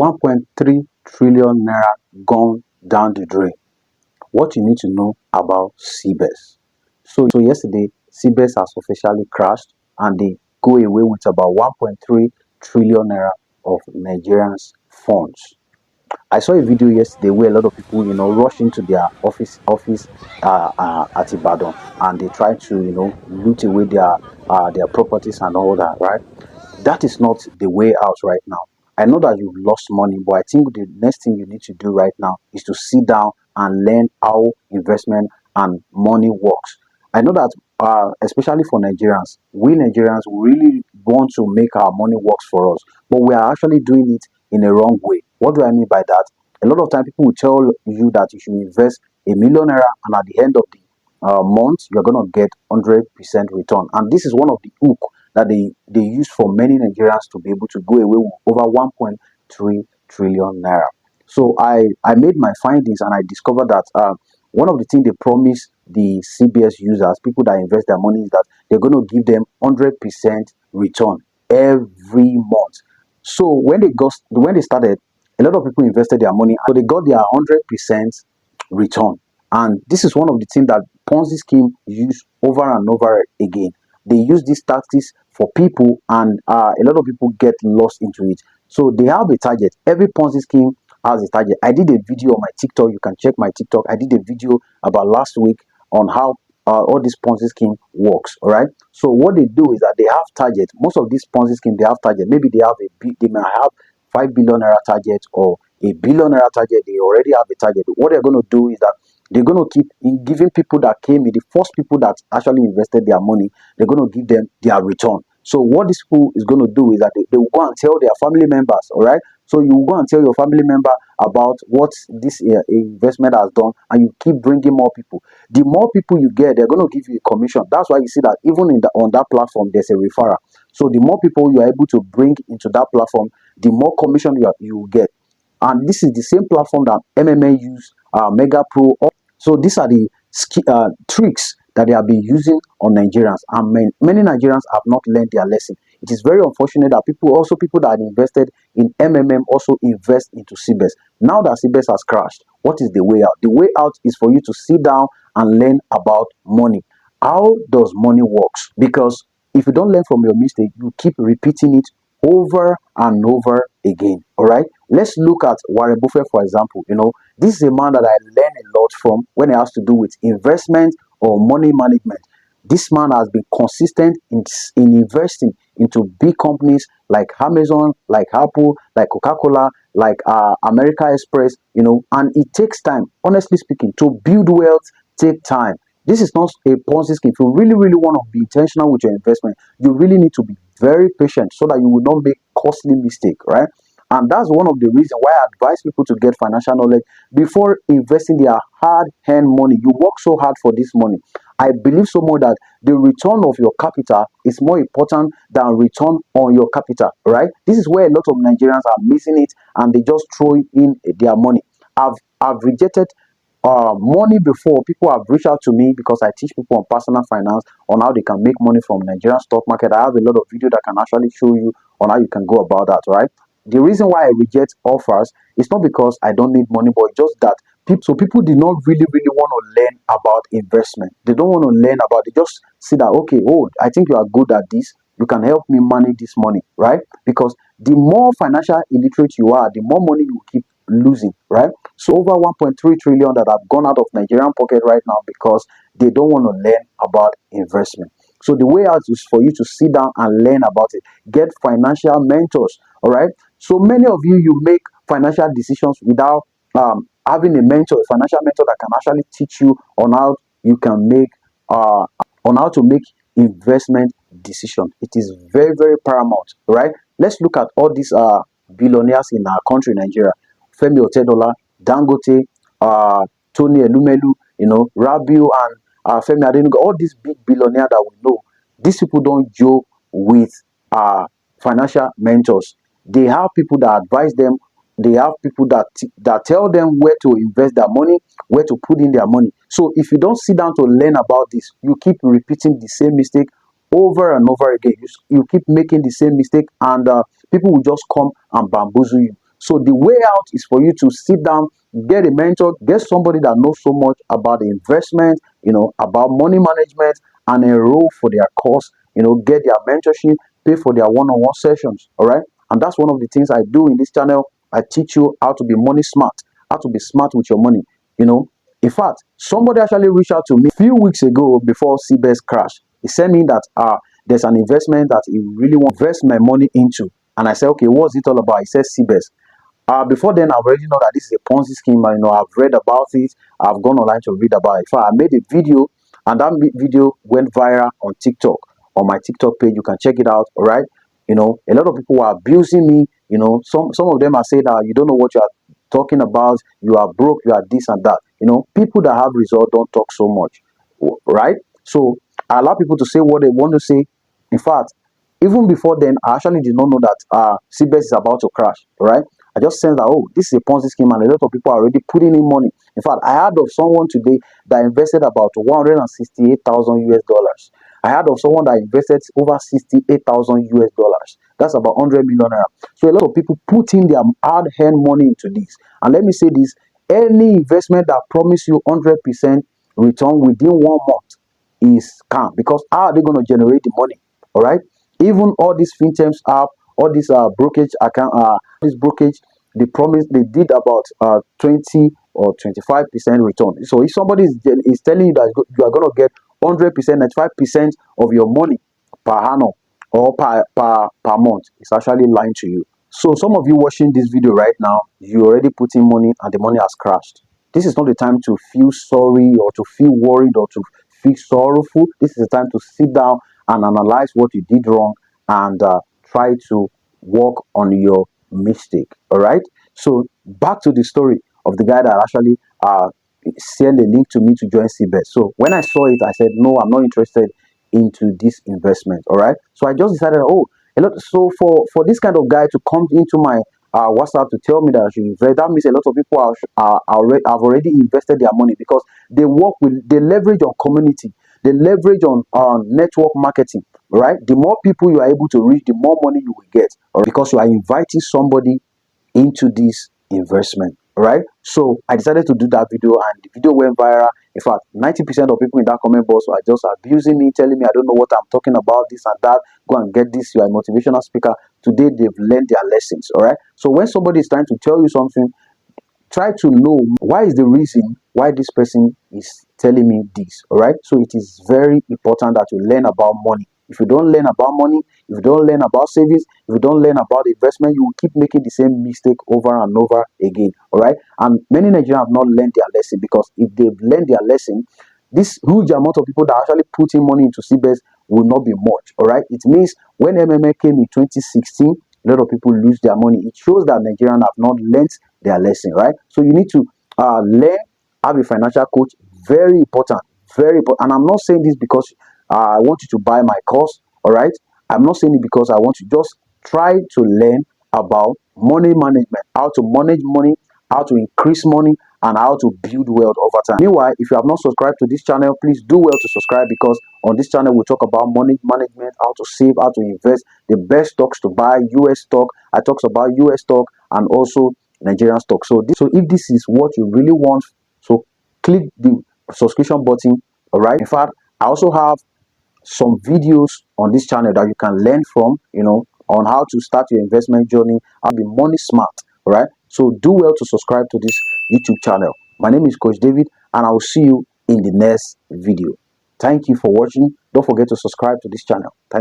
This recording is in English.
1.3 trillion naira gone down the drain. What you need to know about CBEX. So yesterday, CBEX has officially crashed and they go away with about 1.3 trillion naira of Nigerians' funds. I saw a video yesterday where a lot of people, rush into their office at Ibadan, and they try to, loot away their properties and all that, right? That is not the way out right now. I know that you've lost money, but I think the next thing you need to do right now is to sit down and learn how investment and money works. I know that, especially for Nigerians, we Nigerians really want to make our money works for us, but we are actually doing it in a wrong way. What do I mean by that? A lot of time people will tell you that you should invest a 1 million naira, and at the end of the month, you're going to get 100% return. And this is one of the hook that they use for many Nigerians to be able to go away with over 1.3 trillion naira. So I made my findings and I discovered that one of the things they promise the CBS users, people that invest their money, is that they're going to give them 100% return every month. So when they started, a lot of people invested their money, so they got their 100% return. And this is one of the things that Ponzi scheme use over and over again. They use these tactics for people, and a lot of people get lost into it. So they have a target. Every Ponzi scheme has a target. I did a video on my TikTok. You can check my TikTok. I did a video about last week on how all this Ponzi scheme works. All right. So what they do is that they have target. Most of these Ponzi scheme, they have target. Maybe they may have 5 billion naira target or a 1 billion naira target. They already have a target. What they're going to do is that they're going to keep giving people that came in, the first people that actually invested their money, they're going to give them their return. So what this school is going to do is that they will go and tell their family members, all right? So you go and tell your family member about what this investment has done, and you keep bringing more people. The more people you get, they're going to give you a commission. That's why you see that even on that platform, there's a referral. So the more people you are able to bring into that platform, the more commission you will get. And this is the same platform that MMA use, Mega Pro. So these are the tricks that they have been using on Nigerians, and many Nigerians have not learned their lesson. It is very unfortunate that people that invested in MMM also invest into CBEX. Now that CBEX has crashed, what is the way out? The way out is for you to sit down and learn about money. How does money works? Because if you don't learn from your mistake, you keep repeating it over and over again. All right, let's look at Warren Buffett, for example. This is a man that I learned a lot from when it has to do with investment or money management. This man has been consistent in investing into big companies like Amazon, like Apple, like Coca-Cola, like America Express, and it takes time. Honestly speaking, to build wealth take time. This is not a Ponzi scheme. If you really, really want to be intentional with your investment, you really need to be very patient so that you will not make costly mistake, right? And that's one of the reasons why I advise people to get financial knowledge before investing their hard-earned money. You work so hard for this money. I believe so much that the return of your capital is more important than return on your capital, right? This is where a lot of Nigerians are missing it, and they just throw in their money. I've rejected money before. People have reached out to me because I teach people on personal finance, on how they can make money from Nigerian stock market. I have a lot of video that can actually show you on how you can go about that, right? The reason why I reject offers is not because I don't need money, but just that people did not really, really want to learn about investment. They don't want to learn about it. They just see that, okay, oh, I think you are good at this. You can help me manage this money, right? Because the more financial illiterate you are, the more money you keep losing, right? So over 1.3 trillion that have gone out of Nigerian pocket right now because they don't want to learn about investment. So the way out is for you to sit down and learn about it. Get financial mentors, all right? So many of you make financial decisions without having a mentor, a financial mentor that can actually teach you on how you can make on how to make investment decision. It is very, very paramount, right? Let's look at all these billionaires in our country, Nigeria. Femi Otedola, Dangote, Tony Elumelu, Rabiu, and Femi Adenuga, all these big billionaires that we know. These people don't joke with financial mentors. They have people that advise them. They have people that tell them where to invest their money, where to put in their money. So if you don't sit down to learn about this, you keep repeating the same mistake over and over again. You keep making the same mistake, and people will just come and bamboozle you. So the way out is for you to sit down, get a mentor, get somebody that knows so much about the investment, about money management, and enroll for their course, get their mentorship, pay for their one-on-one sessions. All right. And that's one of the things I do in this channel. I teach you how to be money smart, how to be smart with your money. In fact, somebody actually reached out to me a few weeks ago before CBEX crashed. He sent me that there's an investment that he really wants to invest my money into. And I said, okay, what's it all about? He says CBEX. Before then, I already know that this is a Ponzi scheme. I've read about it. I've gone online to read about it. In fact, I made a video, and that video went viral on TikTok, on my TikTok page. You can check it out. All right. A lot of people were abusing me. Some of them are saying that you don't know what you are talking about. You are broke. You are this and that. People that have results don't talk so much, right? So I allow people to say what they want to say. In fact, even before then, I actually did not know that CBEX is about to crash, right? I just sensed that, oh, this is a Ponzi scheme, and a lot of people are already putting in money. In fact, I heard of someone today that invested about 168,000 US dollars. I heard of someone that invested over 68,000 US dollars. That's about 100 million naira. So a lot of people put in their hard-earned money into this. And let me say this, any investment that promise you 100% return within 1 month is scam, because how are they going to generate the money? All right. Even all these fintechs app, all these brokerage account, this brokerage, they did about 20 or 25% return. So if somebody is telling you that you are going to get 100%, 95% of your money per annum or per month, it's actually lying to you. So some of you watching this video right now, you already put in money and the money has crashed. This is not the time to feel sorry or to feel worried or to feel sorrowful. This is the time to sit down and analyze what you did wrong and try to work on your mistake. All right. So back to the story of the guy that actually sent a link to me to join CBEX. So when I saw it, I said, no, I'm not interested into this investment. All right. So I just decided, oh, so for this kind of guy to come into my WhatsApp to tell me that I should invest, that means a lot of people have already invested their money, because they leverage on community, they leverage on network marketing, right? The more people you are able to reach, the more money you will get, or because you are inviting somebody into this investment. Right. So I decided to do that video, and the video went viral. In fact, 90% of people in that comment box are just abusing me, telling me I don't know what I'm talking about, this and that. Go and get this. You are a motivational speaker. Today they've learned their lessons. All right. So when somebody is trying to tell you something, try to know why is the reason why this person is telling me this. All right. So it is very important that you learn about money. If you don't learn about money, if you don't learn about savings, if you don't learn about investment, you will keep making the same mistake over and over again. All right. And many Nigerians have not learned their lesson, because if they've learned their lesson, this huge amount of people that actually put in money into CBEX will not be much. All right. It means when MMA came in 2016, a lot of people lose their money. It shows that Nigerians have not learned their lesson, right? So you need to learn, have a financial coach. Very important, very important. And I'm not saying this because I want you to buy my course, all right? I'm not saying it because I want you, just try to learn about money management, how to manage money, how to increase money, and how to build wealth over time. Meanwhile, if you have not subscribed to this channel, please do well to subscribe, because on this channel we talk about money management, how to save, how to invest, the best stocks to buy, US stock. I talk about US stock and also Nigerian stock. So if this is what you really want, so click the subscription button. All right. In fact, I also have some videos on this channel that you can learn from, on how to start your investment journey, how to be money smart. All right. So do well to subscribe to this YouTube channel. My name is Coach David, and I will see you in the next video. Thank you for watching. Don't forget to subscribe to this channel. Thank you.